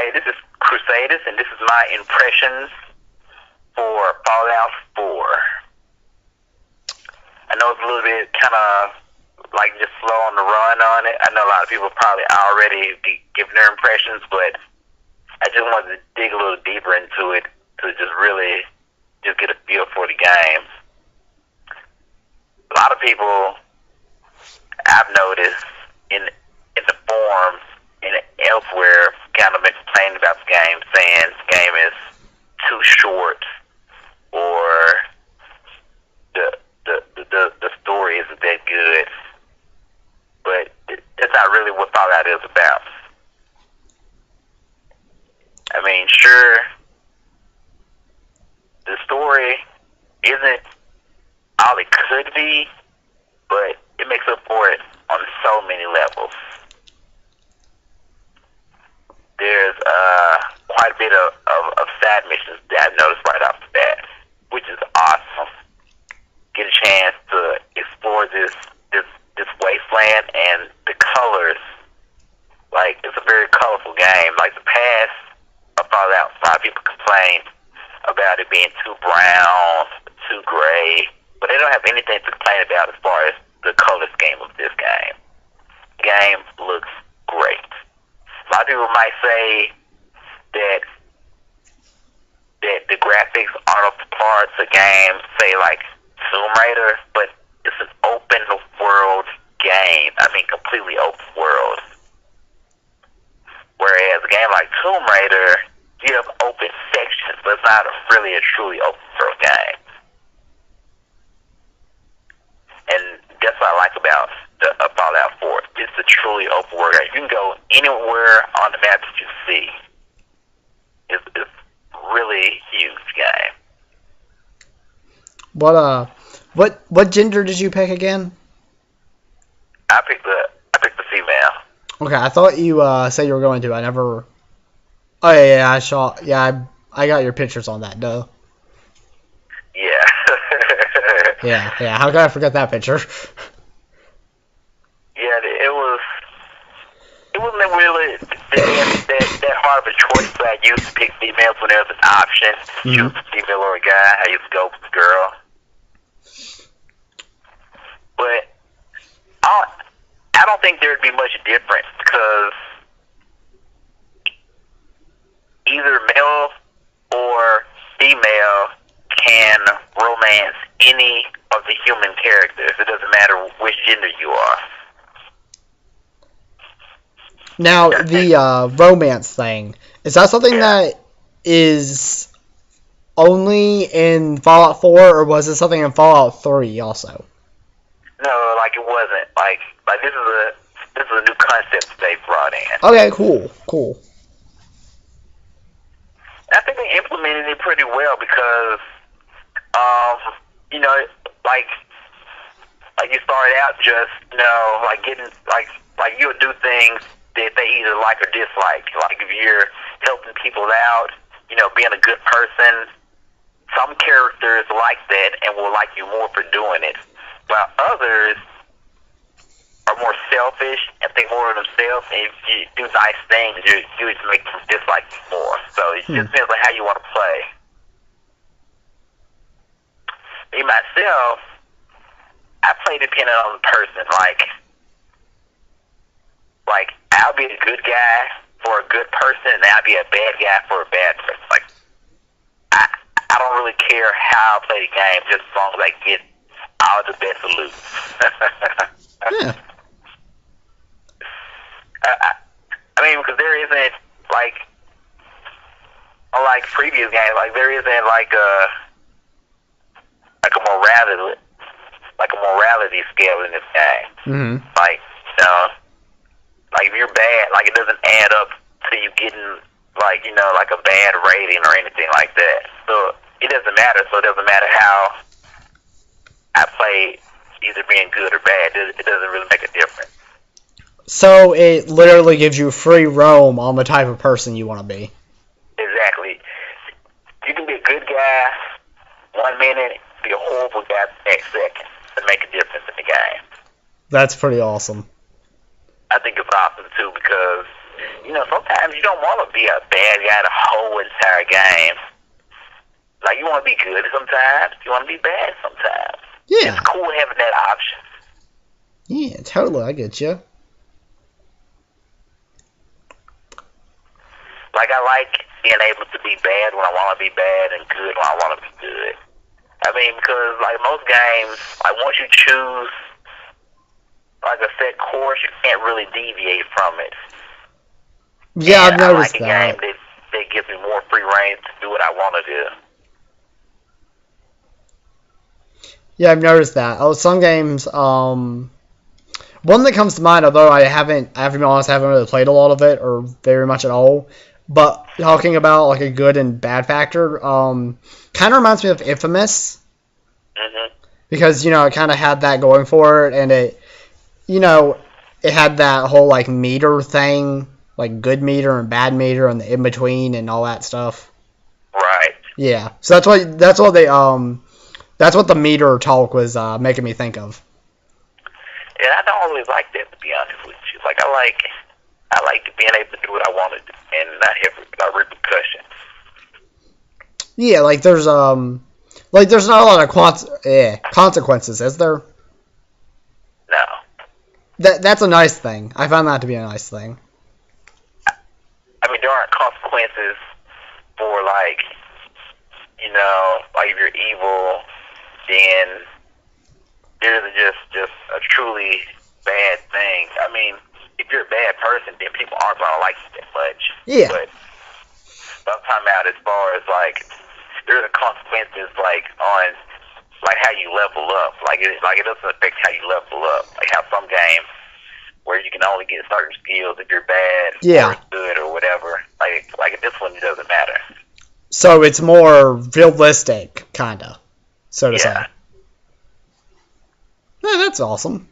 Hey, this is Crusadus, and this is my impressions for Fallout 4. I know it's a little bit kind of like just slow on the run on it. I know a lot of people probably already be giving their impressions, but I just wanted to dig a little deeper into it to just really just get a feel for the game. A lot of people I've noticed in the forums and elsewhere kind of been complaining about the game, saying the game is too short or the story isn't that good. But that's not really what Fallout is about. I mean, sure, the story isn't all it could be, but it makes up for it on so many levels. There's quite a bit of side missions that I've noticed right off the bat, which is awesome. Get a chance to explore this wasteland, and the colors, like, it's a very colorful game. Like the past of Fallout, a lot of people complain about it being too brown, too gray, but they don't have anything to complain about as far as the color scheme of this game. The game looks great. A lot of people might say that the graphics aren't up to par to games, say like Tomb Raider, but it's an open world game. I mean, completely open world. Whereas a game like Tomb Raider, you have open sections, but it's not really a truly open world game. And that's what I like about Fallout 4. It's a truly open world game. You can go anywhere on the map that you see. It's really huge game. What gender did you pick again? I picked the female. Okay, I thought you said you were going to. I never. Oh yeah, I saw. Yeah, I got your pictures on that. Duh. Yeah. Yeah. How could I forget that picture? Yeah, it wasn't really that hard of a choice. But I used to pick females when there was an option. Choose a female or a guy. I used to go with the girl. But I don't think there'd be much difference because either male or female can romance any of the human characters. It doesn't matter which gender you are. Now, the romance thing, is that something that is only in Fallout 4, or was it something in Fallout 3 also? No, like it wasn't. Like this is a new concept that they brought in. Okay, cool. I think they implemented it pretty well because, like you started out just, like getting, like you'll do things that they either like or dislike. Like if you're helping people out, being a good person, some characters like that and will like you more for doing it, while others are more selfish and think more of themselves, and if you do nice things, you just make them dislike you more. So it just depends on how you want to play. Me, myself, I play depending on the person. Like I'll be a good guy for a good person, and I'll be a bad guy for a bad person. Like, I don't really care how I play the game, just as long as I get all the best loot. Yeah. I mean, because there isn't, unlike previous games, there isn't a morality scale in this game. Mm-hmm. Like if you're bad, it doesn't add up to you getting, a bad rating or anything like that. So it doesn't matter. So it doesn't matter how I play, either being good or bad. It doesn't really make a difference. So it literally gives you free roam on the type of person you want to be. Exactly. You can be a good guy 1 minute, be a horrible guy the next second, to make a difference in the game. That's pretty awesome. I think it's awesome too because, sometimes you don't want to be a bad guy the whole entire game. Like, you want to be good sometimes. You want to be bad sometimes. Yeah. It's cool having that option. Yeah, totally. I get you. Like, I like being able to be bad when I want to be bad and good when I want to be good. I mean, because, like, most games, like, once you choose, like, a set course, you can't really deviate from it. Yeah, and I've noticed I like that. a game that gives me more free reign to do what I want to do. Yeah, I've noticed that. Oh, some games, one that comes to mind, although I have to be honest, I haven't really played a lot of it, or very much at all, but talking about, like, a good and bad factor, kind of reminds me of Infamous, because, it kind of had that going for it, and it had that whole, like, meter thing, like, good meter and bad meter, and the in-between, and all that stuff. Right. Yeah, so that's what the meter talk was making me think of. Yeah, I don't always like that, to be honest with you. Like, I like being able to do what I want to do and not have repercussions. Yeah, there's not a lot of consequences, is there? No. That's a nice thing. I found that to be a nice thing. I mean, there aren't consequences for, like, if you're evil, then there's just a truly bad thing. I mean, if you're a bad person, then people aren't going to like you that much. Yeah. But I'm talking about as far as, like, there's consequences, like, on, like, how you level up. Like, it doesn't affect how you level up. Like, how some games where you can only get certain skills if you're bad or good or whatever. Like this one, it doesn't matter. So it's more realistic, kinda, so to say. Yeah, that's awesome.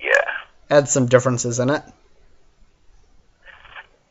Yeah. Adds some differences in it.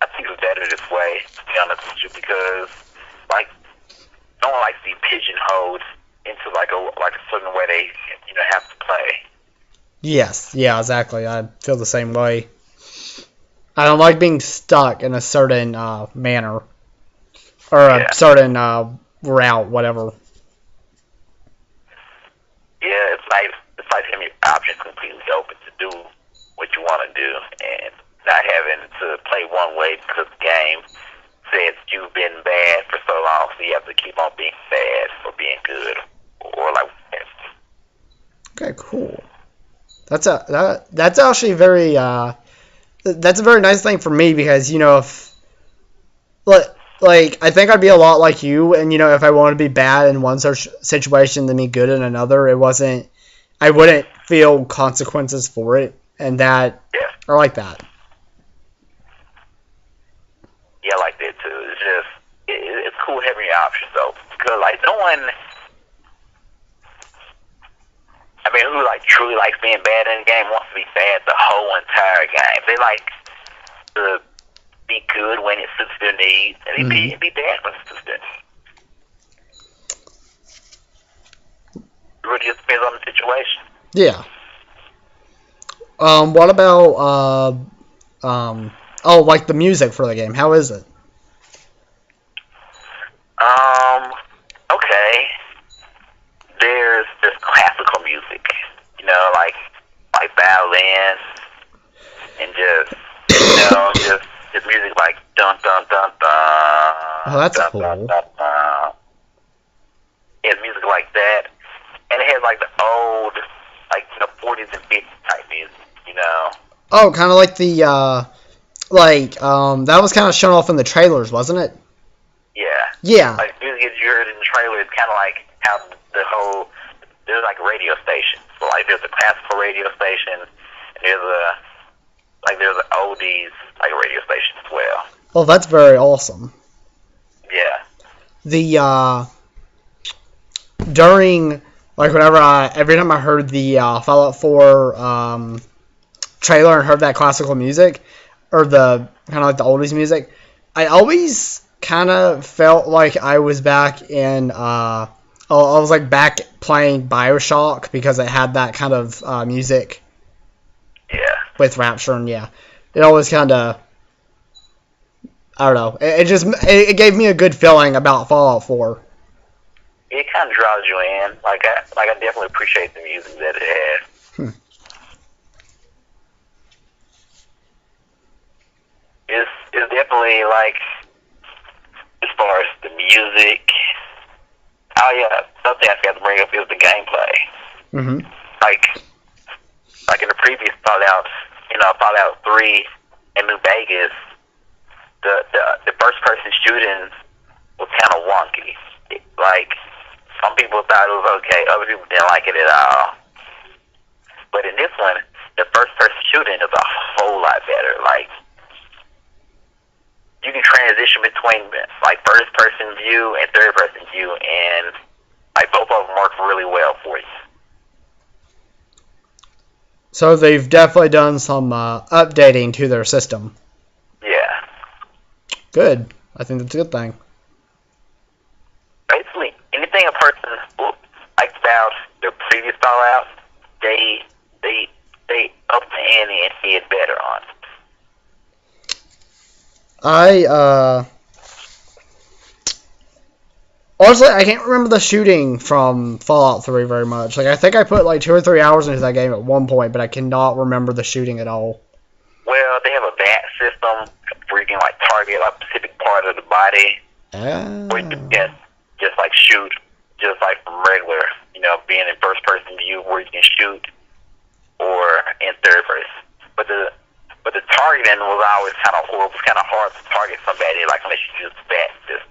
I think it's better this way, to be honest with you, because, like, no one likes to be pigeonholed into, like a certain way they, have to play. Yes, yeah, exactly. I feel the same way. I don't like being stuck in a certain manner. Or a certain route, whatever. Yeah, it's like having your options completely open to do what you want to do and not having to play one way because the game says you've been bad for so long, so you have to keep on being bad or being good or like that. Okay, cool. That's actually very that's a very nice thing for me because if I think I'd be a lot like you, and if I wanted to be bad in one situation then be good in another, I wouldn't feel consequences for it, and that I like that. Yeah, I like that too. It's just it's cool having your options though, because like no one. I mean, who truly likes being bad in the game wants to be bad the whole entire game. They like to be good when it suits their needs, and be bad when it suits their needs. It really just depends on the situation. Yeah. What about like the music for the game? How is it? Okay. There's classical music, like violins and just music like dun dun dun dun. Oh, that's dun, cool. Dun, dun, dun. It's music like that, and it has like the old, 40s and 50s type music, Oh, kind of like the that was kind of shown off in the trailers, wasn't it? Yeah. Yeah. Like music you heard in the trailer, it's kind of like how there's like radio stations. So like there's a classical radio station, and there's an oldies radio station as well. Oh, that's very awesome. Yeah. The during every time I heard the Fallout 4 trailer and heard that classical music, or the kind of like the oldies music, I always kind of felt like I was back in I was back playing BioShock because it had that kind of music. Yeah. With Rapture, and it always kind of I don't know. It gave me a good feeling about Fallout 4. It kind of draws you in. I definitely appreciate the music that it has. It's definitely like, as far as the music. Oh yeah, something I forgot to bring up is the gameplay. Mm-hmm. Like in the previous Fallout, Fallout 3 in New Vegas, the first person shooting was kind of wonky. Like, some people thought it was okay, other people didn't like it at all. But in this one, the first person shooting is a whole lot better. Like, you can transition between like first person view and third person view, and like both of them work really well for you. So they've definitely done some updating to their system. Yeah. Good. I think that's a good thing. Basically, anything a person liked about their previous Fallout, they up the ante and did better on. Honestly, I can't remember the shooting from Fallout 3 very much. Like, I think I put like 2 or 3 hours into that game at one point, but I cannot remember the shooting at all. Well, they have a bat system where you can like target a specific part of the body, where you can just like shoot, just like from regular, being in first person view where you can shoot, or in third person. But the targeting was always kind of horrible. It's kind of hard to target somebody like unless you use the bat system.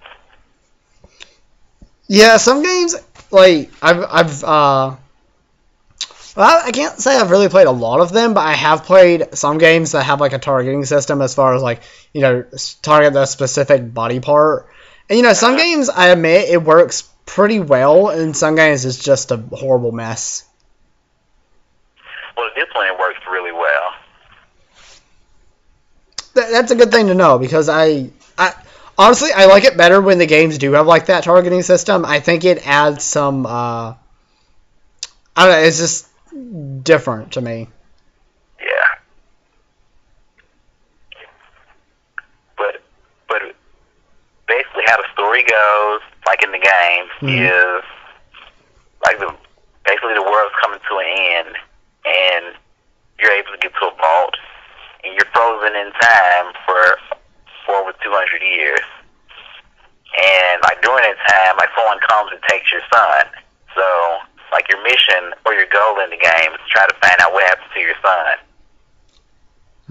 Yeah, some games, like, well, I can't say I've really played a lot of them, but I have played some games that have, like, a targeting system as far as, like, target the specific body part. And, some games, I admit, it works pretty well, and some games it's just a horrible mess. Well, this one, it works really well. That's a good thing to know, because honestly, I like it better when the games do have, like, that targeting system. I think it adds some, I don't know, it's just different to me. Yeah. But basically how the story goes, like in the game, is, like, basically the world's coming to an end, and you're able to get to a vault, and you're frozen in time for over 200 years. And like during that time, like someone comes and takes your son. So like your mission or your goal in the game is to try to find out what happened to your son.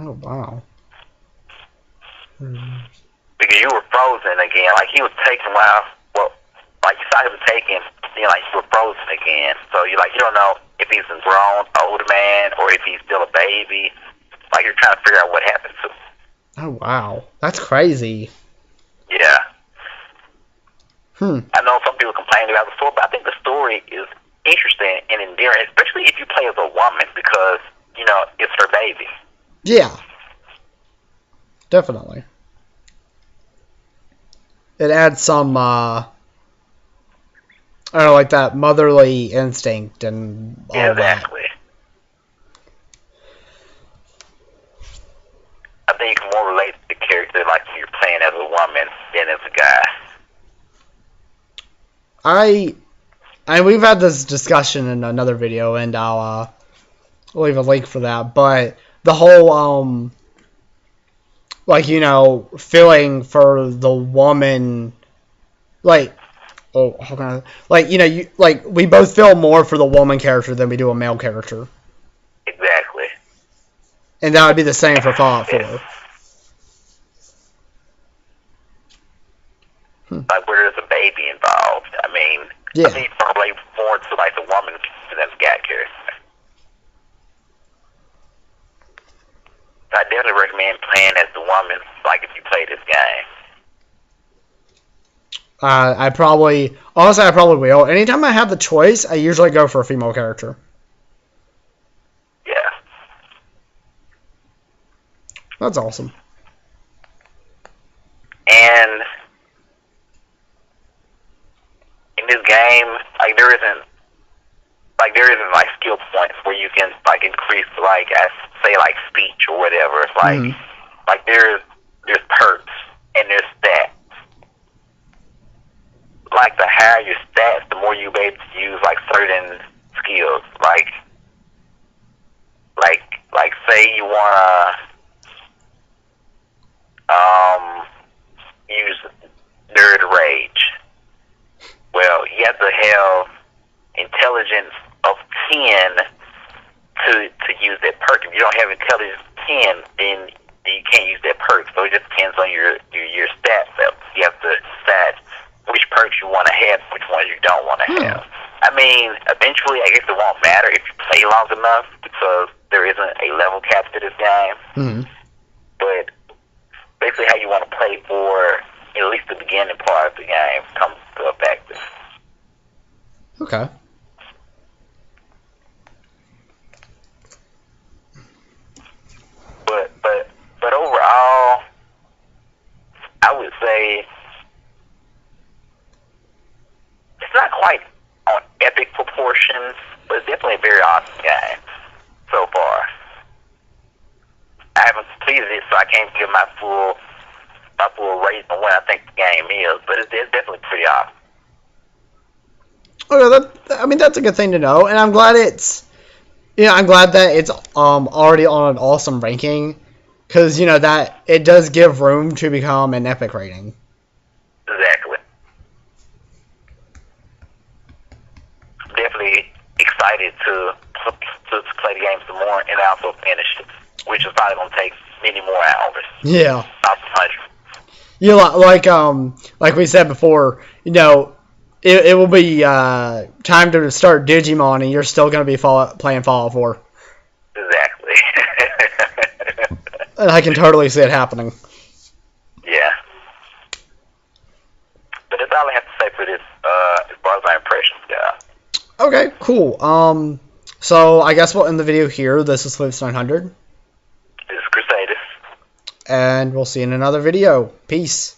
Oh wow. Because you were frozen again. Like he was taken like you saw him taken, like you were frozen again. So you don't know if he's a grown older man or if he's still a baby. Like you're trying to figure out what happened to him. Oh, wow. That's crazy. Yeah. I know some people complain about the story, but I think the story is interesting and endearing, especially if you play as a woman because, it's her baby. Yeah. Definitely. It adds some, I don't know, like that motherly instinct and all that. Exactly. I think you can more relate to the character like you're playing as a woman than as a guy. We've had this discussion in another video, and I'll leave a link for that. But the whole feeling for the woman, like, how can I, we both feel more for the woman character than we do a male character. Exactly. And that would be the same for Fallout 4. Like where there's a baby involved. I mean, yeah. I think probably more to like the woman than the guy character. I definitely recommend playing as the woman, like if you play this game. I probably will. Anytime I have the choice, I usually go for a female character. Yeah. That's awesome. And in this game, there isn't skill points where you can increase say speech or whatever. It's like there's perks, and certain skills, like say you wanna use nerd rage. Well, you have to have intelligence of 10 to use that perk. If you don't have intelligence 10, then you can't use that perk. So it just depends on your stat level. You have to decide which perks you want to have, which ones you don't want to have. I mean, eventually, I guess it won't matter if you play long enough because there isn't a level cap to this game. Mm-hmm. But basically, how you want to play for at least the beginning part of the game comes to a factor. Okay. But overall, I would say it's not quite on epic proportions, but it's definitely a very awesome game so far. I haven't completed it, so I can't give my full rating on what I think the game is, but it's definitely pretty awesome. Okay, that's a good thing to know, and I'm glad I'm glad that it's already on an awesome ranking, because that it does give room to become an epic rating. Exactly. Definitely excited to play the game some more and also finish it, which is probably going to take many more hours. Yeah. About 100. Yeah, like we said before, it will be time to start Digimon, and you're still going to be playing Fallout 4. Exactly. And I can totally see it happening. Yeah. But that's all I have to say for this, as far as my impressions go. Okay, cool. So I guess we'll end the video here. This is Floopes 900. This is Crusadus. And we'll see you in another video. Peace.